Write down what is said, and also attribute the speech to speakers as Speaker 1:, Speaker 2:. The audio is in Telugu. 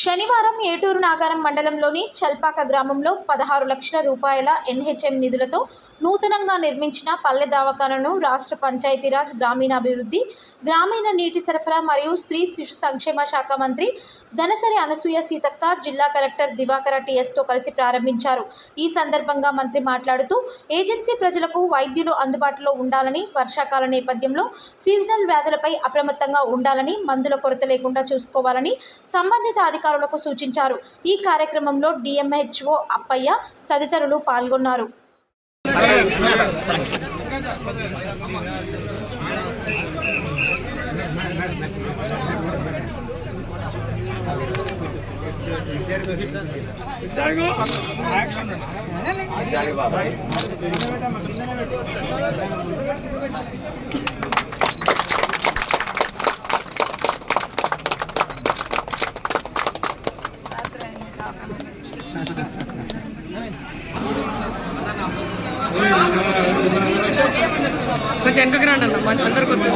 Speaker 1: శనివారం ఏటూరు నాగారం మండలంలోని చల్పాక గ్రామంలో 16 లక్షల రూపాయల ఎన్హెచ్ఎం నిధులతో నూతనంగా నిర్మించిన పల్లె దవాఖానను రాష్ట్ర పంచాయతీరాజ్ గ్రామీణాభివృద్ధి, గ్రామీణ నీటి సరఫరా మరియు స్త్రీ శిశు సంక్షేమ శాఖ మంత్రి ధనసరి అనసూయ సీతక్క, జిల్లా కలెక్టర్ దివాకర టీఎస్తో కలిసి ప్రారంభించారు. ఈ సందర్భంగా మంత్రి మాట్లాడుతూ ఏజెన్సీ ప్రజలకు వైద్యులు అందుబాటులో ఉండాలని, వర్షాకాల నేపథ్యంలో సీజనల్ వ్యాధులపై అప్రమత్తంగా ఉండాలని, మందుల కొరత లేకుండా చూసుకోవాలని సంబంధిత అధికారులకు సూచించారు. ఈ కార్యక్రమంలో డిఎంహెచ్ఓ అప్పయ్య తదితరులు పాల్గొన్నారు.
Speaker 2: కొంచెం వెనకకి రండి అన్న, అందరు కొత్త